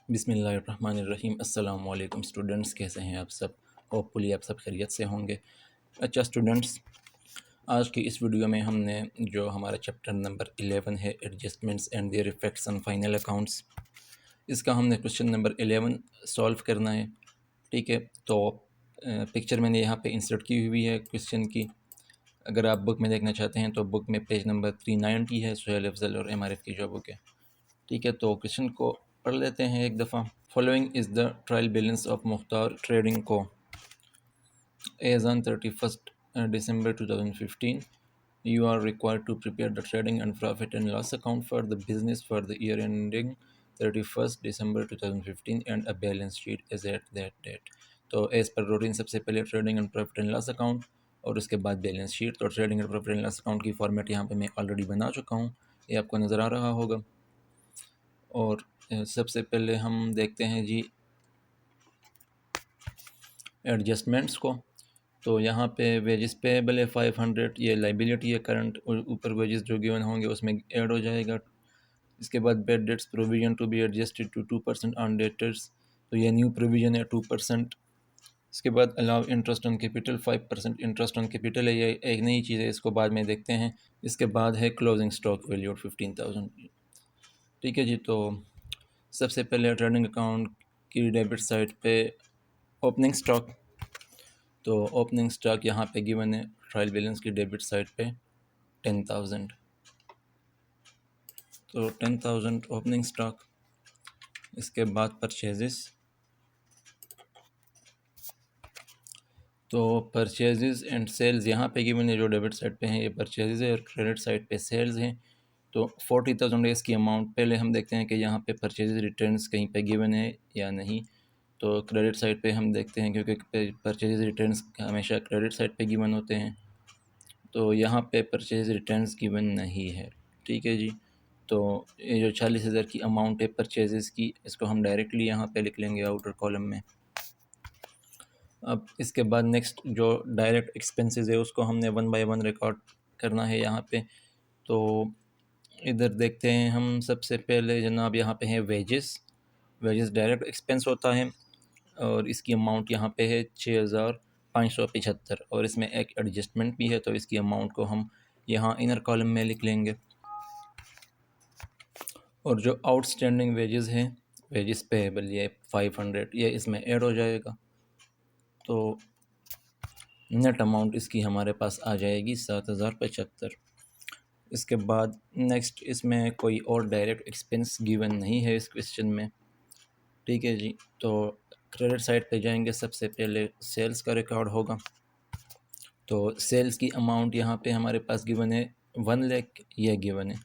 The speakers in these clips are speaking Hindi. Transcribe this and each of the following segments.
बिस्मिल्लाहिर्रहमानिर्रहीम। अस्सलाम वालेकुम स्टूडेंट्स, कैसे हैं आप सब? होपफुली आप सब खैरियत से होंगे। अच्छा स्टूडेंट्स, आज की इस वीडियो में हमने जो हमारा चैप्टर नंबर 11 है, adjustments and their effects on final accounts, इसका हमने क्वेश्चन नंबर 11 सॉल्व करना है। ठीक है, तो पिक्चर मैंने यहाँ पे इंसर्ट की हुई है क्वेश्चन की। अगर आप बुक में देखना चाहते हैं तो बुक में पेज नंबर 390 है, सुहेल अफजल और MRF की जो बुक है। ठीक है, तो क्वेश्चन को पढ़ लेते हैं एक दफ़ा। Following is the trial balance of Mukhtar trading को as on 31st December 2015. You are required to prepare the trading and profit and loss account for the business for the year ending 31st December 2015 and a balance sheet is at that date. तो एज़ पर रूटीन सबसे पहले trading and profit and loss account और उसके बाद बैलेंस शीट। तो trading and profit and loss account की फॉर्मेट यहाँ पे मैं ऑलरेडी बना चुका हूँ, ये आपको नज़र आ रहा होगा। और सबसे पहले हम देखते हैं जी एडजस्टमेंट्स को। तो यहाँ पे वेजेस पेएबल है 500, ये लाइबिलिटी है करंट, और ऊपर वेजेस जो गिवन होंगे उसमें ऐड हो जाएगा। इसके बाद bad debts provision to be adjusted to 2% on debtors, तो ये न्यू प्रोविजन है 2%। इसके बाद allow interest on capital 5% interest on capital है, ये एक नई चीज़ है, इसको बाद में देखते हैं। इसके बाद है क्लोजिंग स्टॉक वैल्यू 15,000। ठीक है जी, तो सबसे पहले ट्रेडिंग अकाउंट की डेबिट साइड पे ओपनिंग स्टॉक। तो ओपनिंग स्टॉक यहाँ पे गिवन है ट्रायल बैलेंस की डेबिट साइड पे 10,000। तो 10,000 ओपनिंग स्टॉक। इसके बाद परचेजेस, तो परचेजेस एंड सेल्स यहाँ पे गिवन है, जो डेबिट साइड पे हैं ये परचेजेस है और क्रेडिट साइड पे सेल्स हैं। तो 40,000 है इसकी अमाउंट। पहले हम देखते हैं कि यहाँ पे परचेजेस रिटर्न्स कहीं पे गिवन है या नहीं। तो क्रेडिट साइड पे हम देखते हैं, क्योंकि परचेजेस रिटर्न्स हमेशा क्रेडिट साइड पे गिवन होते हैं। तो यहाँ पे परचेज रिटर्न्स गिवन नहीं है। ठीक है जी, तो ये जो 40,000 की अमाउंट है परचेजेस की, इसको हम डायरेक्टली यहाँ पे लिख लेंगे आउटर कॉलम में। अब इसके बाद नेक्स्ट जो डायरेक्ट एक्सपेंसेस है उसको हमने 1 बाय 1 रिकॉर्ड करना है यहाँ पे। तो इधर देखते हैं हम, सबसे पहले जनाब यहाँ पे है वेजेस। वेजेस डायरेक्ट एक्सपेंस होता है और इसकी अमाउंट यहाँ पे है 6,575, और इसमें एक एडजस्टमेंट भी है, तो इसकी अमाउंट को हम यहाँ इनर कॉलम में लिख लेंगे। और जो आउटस्टैंडिंग वेजेस हैं, वेजेस पेएबल, ये 500, ये इसमें ऐड हो जाएगा। तो नेट अमाउंट इसकी हमारे पास आ जाएगी 7,075। इसके बाद नेक्स्ट, इसमें कोई और डायरेक्ट एक्सपेंस गिवन नहीं है इस क्वेश्चन में। ठीक है जी, तो क्रेडिट साइड पे जाएंगे, सबसे पहले सेल्स का रिकॉर्ड होगा। तो सेल्स की अमाउंट यहाँ पे हमारे पास गिवन है 1 लाख, यह गिवन है।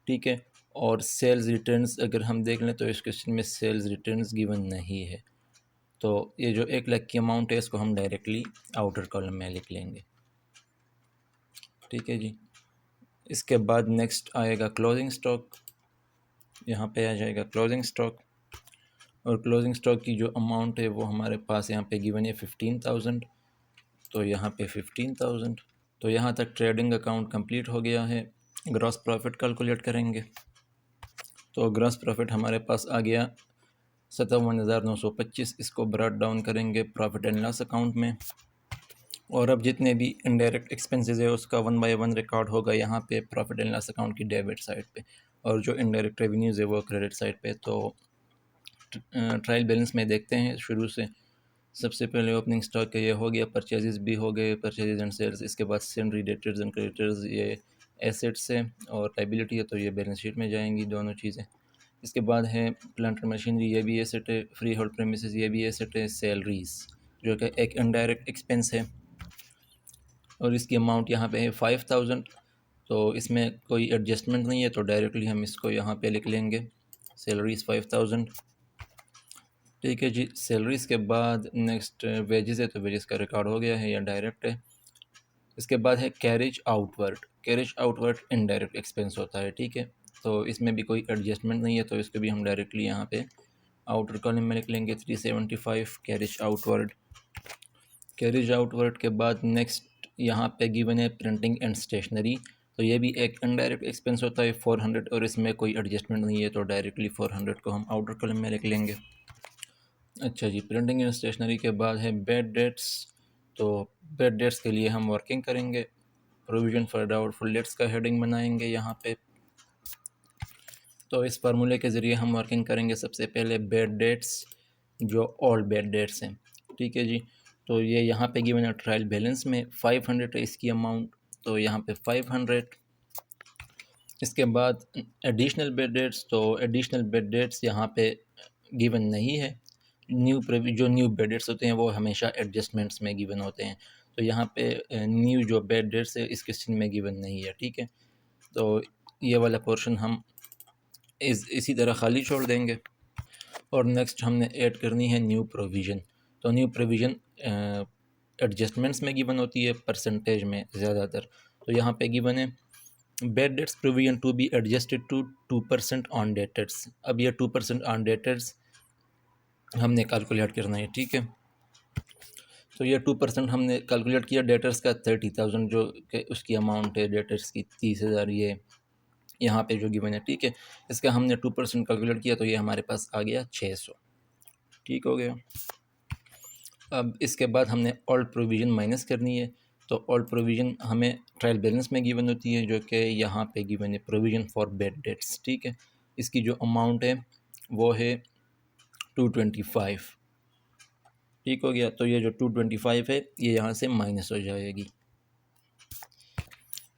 ठीक है, और सेल्स रिटर्न्स अगर हम देख लें तो इस क्वेश्चन में सेल्स रिटर्न्स गिवन नहीं है। तो ये जो 1 लाख की अमाउंट है इसको हम डायरेक्टली आउटर कॉलम में लिख लेंगे। ठीक है जी, इसके बाद नेक्स्ट आएगा क्लोजिंग स्टॉक। यहाँ पे आ जाएगा क्लोजिंग स्टॉक, और क्लोजिंग स्टॉक की जो अमाउंट है वो हमारे पास यहाँ पे गिवन है 15,000। तो यहाँ पे 15,000। तो यहाँ तक ट्रेडिंग अकाउंट कंप्लीट हो गया है। ग्रॉस प्रॉफिट कैलकुलेट करेंगे। तो ग्रॉस प्रॉफिट हमारे पास आ गया 57,925। इसको ब्रॉट डाउन करेंगे प्रॉफिट एंड लॉस अकाउंट में, और अब जितने भी इनडायरेक्ट एक्सपेंसेस है उसका 1 बाय 1 रिकॉर्ड होगा यहाँ पे प्रॉफिट एंड लॉस अकाउंट की डेबिट साइड पे, और जो इनडायरेक्ट रेवेन्यूज़ है वो क्रेडिट साइड पे। तो ट्रायल बैलेंस में देखते हैं शुरू से। सबसे पहले ओपनिंग स्टॉक का ये हो गया, परचेजेस भी हो गए, परचेजेस एंड सेल्स। इसके बाद सेंड्री डेटर्स एंड क्रेडिटर्स, ये एसेट्स है और लायबिलिटी है, तो ये बैलेंस शीट में जाएंगी दोनों चीज़ें। इसके बाद है प्लांट मशीनरी, ये भी एसेट है। फ्री होल्ड प्रेमिसेस, ये भी एसेट है। सैलरीज जो कि एक इनडायरेक्ट एक्सपेंस है, और इसकी अमाउंट यहाँ पे है 5,000। तो इसमें कोई एडजस्टमेंट नहीं है, तो डायरेक्टली हम इसको यहाँ पे लिख लेंगे, सैलरीज 5,000। ठीक है जी, सैलरीज के बाद नेक्स्ट वेजेस है, तो वेजेस का रिकॉर्ड हो गया है या डायरेक्ट है। इसके बाद है carriage outward. Carriage outward indirect expense होता है। ठीक है, तो इसमें भी कोई एडजस्टमेंट नहीं है, तो इसको भी हम डायरेक्टली यहाँ पे आउटर कॉलम में लिख लेंगे 375 कैरेज आउटवर्ड। कैरेज आउटवर्ड के बाद नेक्स्ट यहाँ पे गिवन है प्रिंटिंग एंड स्टेशनरी, तो ये भी एक इनडायरेक्ट एक्सपेंस होता है 400, और इसमें कोई एडजस्टमेंट नहीं है, तो डायरेक्टली 400 को हम आउटर कॉलम में लिख लेंगे। अच्छा जी, प्रिंटिंग एंड स्टेशनरी के बाद है बेड डेट्स। तो बेड डेट्स के लिए हम वर्किंग करेंगे, प्रोविज़न फॉर डाउटफुल डेट्स का हेडिंग बनाएंगे यहाँ पे। तो इस फार्मूले के ज़रिए हम वर्किंग करेंगे सबसे पहले बेड डेट्स जो ऑल बेड डेट्स हैं, ठीक है जी। तो ये यहाँ पे गिवन है ट्रायल बैलेंस में 500 है इसकी अमाउंट, तो यहाँ पे 500। इसके बाद एडिशनल बेड डेट्स, तो एडिशनल बेड डेट्स यहाँ पे गिवन नहीं है। जो न्यू बेड डेट्स होते हैं वो हमेशा एडजस्टमेंट्स में गिवन होते हैं, तो यहाँ पे न्यू जो बेड डेट्स है इस क्वेश्चन में गिवन नहीं है, ठीक है। तो ये वाला पोर्शन हम इसी तरह खाली छोड़ देंगे। और नेक्स्ट हमने ऐड करनी है न्यू प्रोविज़न। तो न्यू प्रोविज़न एडजस्टमेंट्स में गिवन होती है, परसेंटेज में ज़्यादातर। तो यहाँ पे गिवन है bad debts provision to be adjusted to 2% on debtors. अब ये 2% ऑन डेटर्स हमने कैलकुलेट करना है, ठीक है। तो ये 2% हमने कैलकुलेट किया डेटर्स का 30,000 जो कि उसकी अमाउंट है डेटर्स की 30,000 ये यहाँ पे जो गिवन है, ठीक है। इसका हमने 2% कैलकुलेट किया तो ये हमारे पास आ गया 600, ठीक हो गया। अब इसके बाद हमने ऑल प्रोविज़न माइनस करनी है। तो ऑल प्रोविज़न हमें ट्रायल बैलेंस में गिवन होती है जो कि यहाँ पे गिवन है प्रोविज़न फॉर बेड डेट्स, ठीक है। इसकी जो अमाउंट है वो है 225, ठीक हो गया। तो ये जो 225 है ये यहाँ से माइनस हो जाएगी,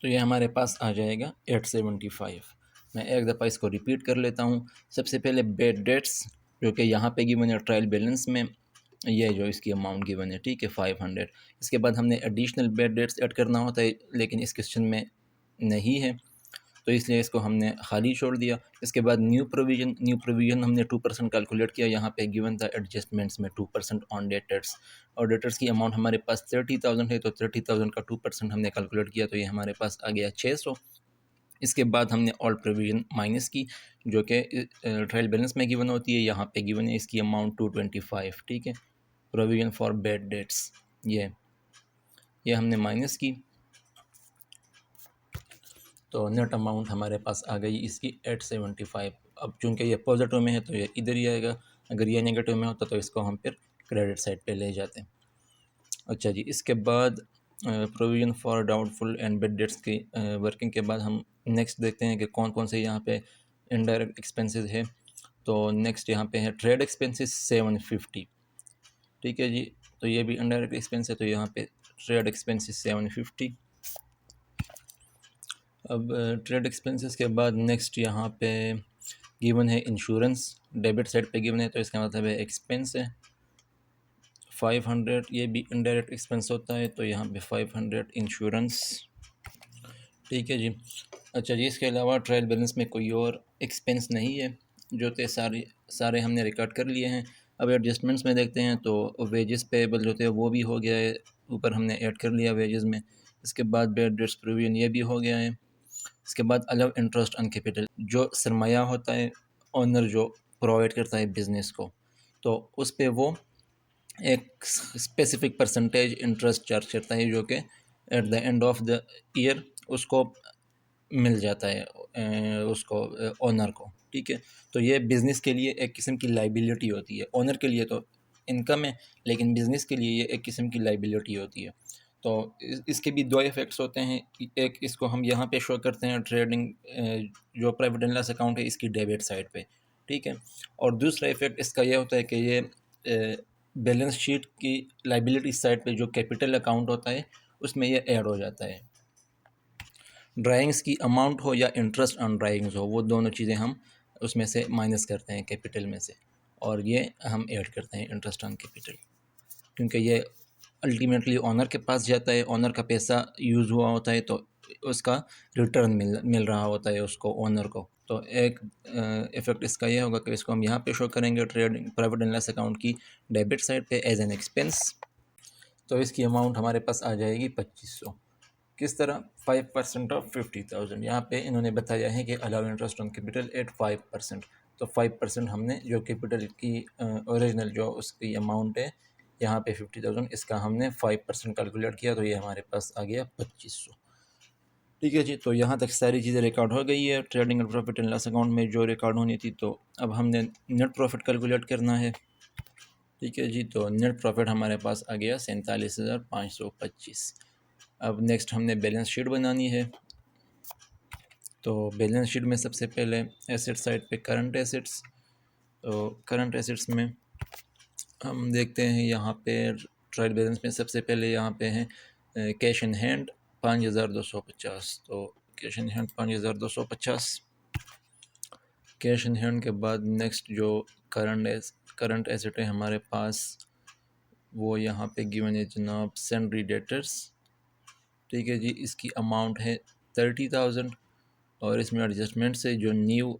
तो ये हमारे पास आ जाएगा 875। मैं एक दफ़ा इसको रिपीट कर लेता हूँ। सबसे पहले बेड डेट्स जो कि यहाँ पे गिवन है ट्रायल बैलेंस में, ये जो इसकी अमाउंट गिवन है, ठीक है, 500। इसके बाद हमने एडिशनल बेड डेट्स ऐड करना होता है लेकिन इस क्वेश्चन में नहीं है, तो इसलिए इसको हमने खाली छोड़ दिया। इसके बाद न्यू प्रोविज़न हमने 2% कैलकुलेट किया, यहाँ पे गिवन था एडजस्टमेंट्स में 2% ऑन डेटर्स, और डेटर्स की अमाउंट हमारे पास 30,000 है, तो 30,000 का 2% हमने कैलकुलेट किया तो ये हमारे पास आ गया 600। इसके बाद हमने ऑल प्रोविज़न माइनस की जो कि ट्रायल बैलेंस में गिवन होती है, यहाँ पे गिवन है इसकी अमाउंट 225, ठीक है। प्रोविज़न फॉर बेड डेट्स ये हमने माइनस की, तो नेट अमाउंट हमारे पास आ गई इसकी 875। अब चूंकि ये पॉजिटिव में है तो ये इधर ही आएगा, अगर ये नेगेटिव में होता तो इसको हम फिर क्रेडिट साइड पे ले जाते। अच्छा जी, इसके बाद provision for doubtful and bad debts की वर्किंग के बाद हम नेक्स्ट देखते हैं कि कौन कौन से यहाँ पे इनडायरेक्ट एक्सपेंसेस है। तो नेक्स्ट यहाँ पे है ट्रेड एक्सपेंसेस 750, ठीक है जी। तो ये भी इनडायरेक्ट एक्सपेंस है, तो यहाँ पे ट्रेड एक्सपेंसेस 750। अब ट्रेड एक्सपेंसेस के बाद नेक्स्ट यहाँ पे गिवन है इंश्योरेंस, डेबिट साइड पे गिवन है तो इसका मतलब है एक्सपेंस है 500, ये भी इनडायरेक्ट एक्सपेंस होता है, तो यहाँ पे 500 इंश्योरेंस, ठीक है जी। अच्छा जी, इसके अलावा ट्रायल बैलेंस में कोई और एक्सपेंस नहीं है, जो थे सारे हमने रिकॉर्ड कर लिए हैं। अब एडजस्टमेंट्स में देखते हैं तो वेजेस पेबल जो थे वो भी हो गया है, ऊपर हमने ऐड कर लिया वेजेस में। इसके बाद बेड डेट्स प्रोविजन ये भी हो गया है। इसके बाद अलाउ इंटरेस्ट ऑन कैपिटल, जो सरमाया होता है ओनर जो प्रोवाइड करता है बिज़नेस को, तो उस पे वो एक स्पेसिफिक परसेंटेज इंटरेस्ट चार्ज करता है जो कि at the end of the year उसको मिल जाता है उसको ओनर को, ठीक है। तो ये बिज़नेस के लिए एक किस्म की लाइबिलिटी होती है, ओनर के लिए तो इनकम है लेकिन बिज़नेस के लिए ये एक किस्म की लाइबिलिटी होती है। तो इसके भी दो इफ़ेक्ट्स होते हैं, एक इसको हम यहाँ पे शो करते हैं ट्रेडिंग जो प्रॉफिट एंड लॉस अकाउंट है इसकी डेबिट साइड पे, ठीक है। और दूसरा इफ़ेक्ट इसका यह होता है कि ये बैलेंस शीट की लाइबिलिटी साइड पे जो कैपिटल अकाउंट होता है उसमें ये ऐड हो जाता है। ड्राइंग्स की अमाउंट हो या इंटरेस्ट ऑन ड्राइंग्स हो, वो दोनों चीज़ें हम उसमें से माइनस करते हैं कैपिटल में से, और ये हम ऐड करते हैं इंटरेस्ट ऑन कैपिटल, क्योंकि ये अल्टीमेटली ओनर के पास जाता है, ओनर का पैसा यूज़ हुआ होता है तो उसका रिटर्न मिल रहा होता है उसको, ओनर को। तो एक इफ़ेक्ट इसका ये होगा कि इसको हम यहाँ पे शो करेंगे trading profit and loss account की डेबिट साइड पे एज एन एक्सपेंस, तो इसकी अमाउंट हमारे पास आ जाएगी 2500। किस तरह? 5% ऑफ 50,000। यहाँ पे इन्होंने बताया है कि allow interest on capital eight 5%, तो 5% हमने जो कैपिटल की ओरिजिनल जो उसकी अमाउंट है यहाँ पे 50,000, इसका हमने 5% कैलकुलेट किया तो ये हमारे पास आ गया 2500, ठीक है जी। तो यहाँ तक सारी चीज़ें रिकॉर्ड हो गई है ट्रेडिंग और प्रॉफिट एंड लॉस अकाउंट में जो रिकॉर्ड होनी थी। तो अब हमने नेट प्रॉफिट कैलकुलेट करना है। ठीक है जी। तो नेट प्रॉफिट हमारे पास आ गया 47,525। अब नेक्स्ट हमने बैलेंस शीट बनानी है। तो बैलेंस शीट में सबसे पहले एसेट साइड पे करंट एसेट्स, तो करंट एसेट्स में हम देखते हैं यहाँ पे ट्रायल बैलेंस में सबसे पहले यहाँ पे हैं कैश इन हैंड 5,250। तो cash in hand 5,250। Cash in hand के बाद नेक्स्ट जो करंट एसेट है हमारे पास, वो यहाँ पे गिवन है जनाब सैलरी डेटर्स। ठीक है जी, इसकी अमाउंट है 30,000 और इसमें एडजस्टमेंट से जो न्यू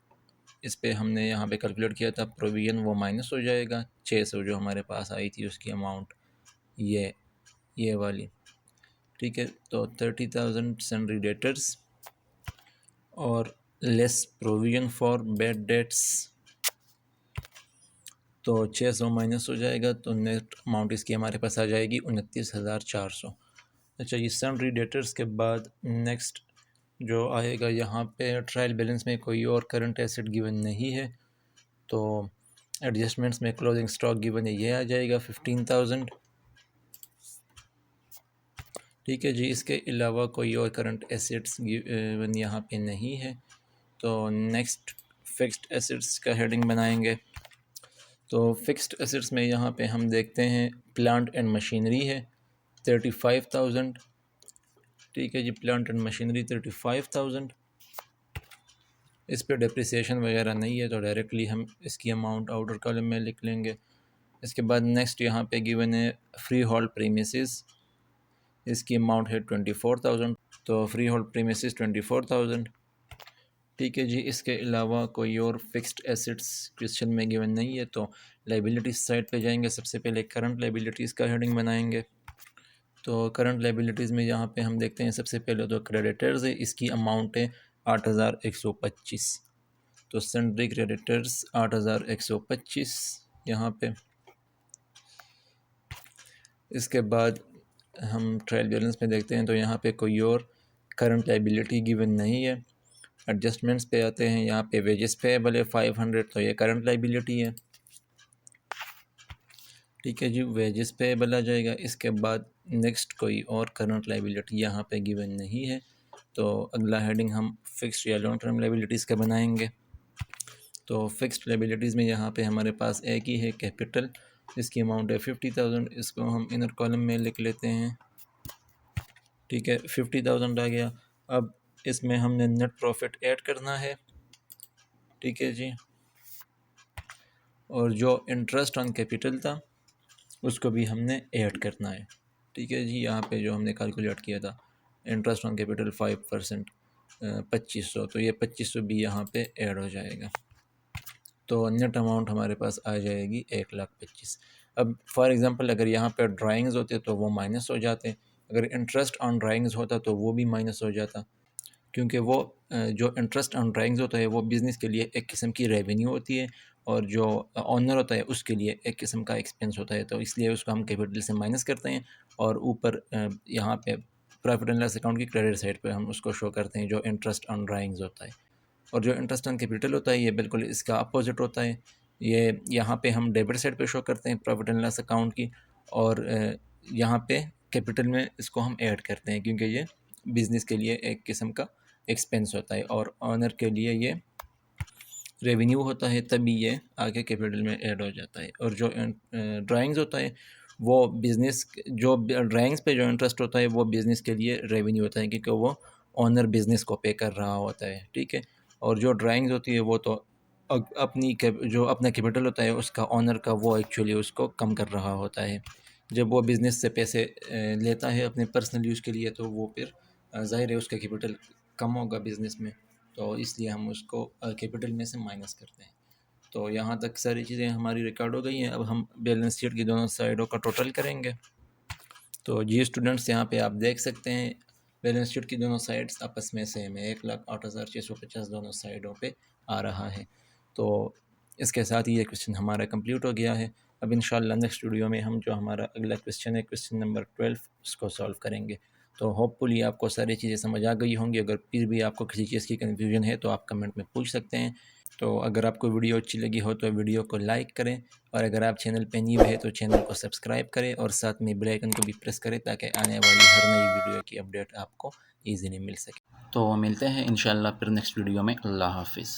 इस पे हमने यहाँ पे कैलकुलेट किया था प्रोविजन, वो माइनस हो जाएगा। 600 जो हमारे पास आई थी उसकी अमाउंट, ये वाली। ठीक है, तो 30,000 सैलरी डेटर्स और less provision for bad debts, तो 600 माइनस हो जाएगा, तो नेट अमाउंट इसकी हमारे पास आ जाएगी 29,400। अच्छा, ये सैलरी डेटर्स के बाद नेक्स्ट जो आएगा यहाँ पे ट्रायल बैलेंस में कोई और करंट एसेट गिवन नहीं है, तो एडजस्टमेंट्स में क्लोजिंग स्टॉक गिवन है, ये आ जाएगा 15,000। ठीक है जी, इसके अलावा कोई और करंट एसेट्स गिवन यहाँ पे नहीं है। तो नेक्स्ट फिक्स्ड एसेट्स का हेडिंग बनाएंगे। तो फिक्स्ड एसेट्स में यहाँ पे हम देखते हैं प्लांट एंड मशीनरी है 35,000। ठीक है जी, प्लांट एंड मशीनरी 35,000। इस पे डेप्रिसिएशन वगैरह नहीं है, तो डायरेक्टली हम इसकी अमाउंट आउटर कॉलम में लिख लेंगे। इसके बाद नेक्स्ट यहाँ पे गिवन है फ्री होल्ड प्रीमिसेस, इसकी अमाउंट है 24,000। तो फ्री होल्ड प्रीमिसेस 24,000। ठीक है जी, इसके अलावा कोई और फिक्स्ड एसेट्स क्वेश्चन में गिवन नहीं है, तो लाइबिलिटीज़ साइड पे जाएंगे। सबसे पहले करंट लाइबिलिटीज़ का हेडिंग बनाएंगे। तो करंट लाइबिलिटीज़ में यहाँ पे हम देखते हैं सबसे पहले तो क्रेडिटर्स है, इसकी अमाउंट है 8,125। तो सन्ड्री क्रेडिटर्स 8,125 यहाँ पे। इसके बाद हम ट्रायल बैलेंस में देखते हैं, तो यहाँ पे कोई और करंट लाइबिलिटी गिवन नहीं है। एडजस्टमेंट्स पे आते हैं, यहाँ पे वेजेस पेएबल है 500, तो ये करंट लाइबिलिटी है। ठीक है जी, वेजेस पेएबल आ जाएगा। इसके बाद नेक्स्ट कोई और करंट लाइबिलिटी यहाँ पे गिवन नहीं है, तो अगला हेडिंग हम फिक्स्ड या लॉन्ग टर्म लाइबिलिटीज़ का बनाएंगे। तो फिक्स्ड लाइबिलिटीज़ में यहाँ पे हमारे पास एक ही है कैपिटल, इसकी अमाउंट है 50,000। इसको हम इनर कॉलम में लिख लेते हैं। ठीक है, 50,000 आ गया। अब इसमें हमने नेट प्रॉफिट ऐड करना है। ठीक है जी, और जो इंटरेस्ट ऑन कैपिटल था उसको भी हमने ऐड करना है। ठीक है जी, यहाँ पे जो हमने कैलकुलेट किया था इंटरेस्ट ऑन कैपिटल 5% 2500, तो ये 2500 भी यहाँ पे ऐड हो जाएगा। तो नेट अमाउंट हमारे पास आ जाएगी 1,25,000। अब फॉर एग्ज़ाम्पल अगर यहाँ पे ड्राइंग्स होते तो वो माइनस हो जाते, अगर इंटरेस्ट ऑन ड्राइंग्स होता तो वो भी माइनस हो जाता, क्योंकि वो जो इंटरेस्ट ऑन ड्राइंग्स होता है वो बिज़नेस के लिए एक किस्म की रेवेन्यू होती है, और जो ऑनर होता है उसके लिए एक किस्म का एक्सपेंस होता है, तो इसलिए उसको हम कैपिटल से माइनस करते हैं और ऊपर यहाँ पे प्रॉफिट एंड लॉस अकाउंट की क्रेडिट साइड पे हम उसको शो करते हैं जो इंटरेस्ट ऑन ड्राइंग्स होता है। और जो इंटरेस्ट ऑन कैपिटल होता है ये बिल्कुल इसका अपोजिट होता है, ये यहाँ पे हम डेबिट साइड पे शो करते हैं प्रॉफिट एंड लॉस अकाउंट की, और यहाँ पे कैपिटल में इसको हम ऐड करते हैं, क्योंकि ये बिज़नेस के लिए एक किस्म का एक्सपेंस होता है और ऑनर के लिए ये रेवेन्यू होता है, तभी ये आगे कैपिटल में ऐड हो जाता है। और जो ड्राइंग्स होता है वो बिज़नेस, जो ड्राइंग्स पे जो इंटरेस्ट होता है वो बिज़नेस के लिए रेवेन्यू होता है, क्योंकि वो ऑनर बिज़नेस को पे कर रहा होता है। ठीक है, और जो ड्राइंग्स होती है वो तो अपनी जो अपना कैपिटल होता है उसका ऑनर का, वो एक्चुअली उसको कम कर रहा होता है। जब वो बिज़नेस से पैसे लेता है अपने पर्सनल यूज़ के लिए, तो वो फिर ज़ाहिर है उसका कैपिटल कम होगा बिज़नेस में, तो इसलिए हम उसको कैपिटल में से माइनस करते हैं। तो यहाँ तक सारी चीज़ें हमारी रिकॉर्ड हो गई हैं। अब हम बैलेंस शीट की दोनों साइडों का टोटल करेंगे। तो जी स्टूडेंट्स, यहाँ पे आप देख सकते हैं बैलेंस शीट की दोनों साइड्स आपस में सेम है, 1,08,650 दोनों साइडों पे आ रहा है। तो इसके साथ ही ये क्वेश्चन हमारा कंप्लीट हो गया है। अब इंशाल्लाह नेक्स्ट वीडियो में हम जो हमारा अगला क्वेश्चन है, क्वेश्चन नंबर 12, उसको सॉल्व करेंगे। तो होपफुली आपको सारी चीज़ें समझ आ गई होंगी। अगर फिर भी आपको किसी चीज़ की कन्फ्यूजन है तो आप कमेंट में पूछ सकते हैं। तो अगर आपको वीडियो अच्छी लगी हो तो वीडियो को लाइक करें, और अगर आप चैनल पे न्यू है तो चैनल को सब्सक्राइब करें और साथ में बेल आइकन को भी प्रेस करें ताकि आने वाली हर नई वीडियो की अपडेट आपको ईजीली मिल सके। तो मिलते हैं इंशाल्लाह फिर नेक्स्ट वीडियो में। अल्लाह हाफिज़।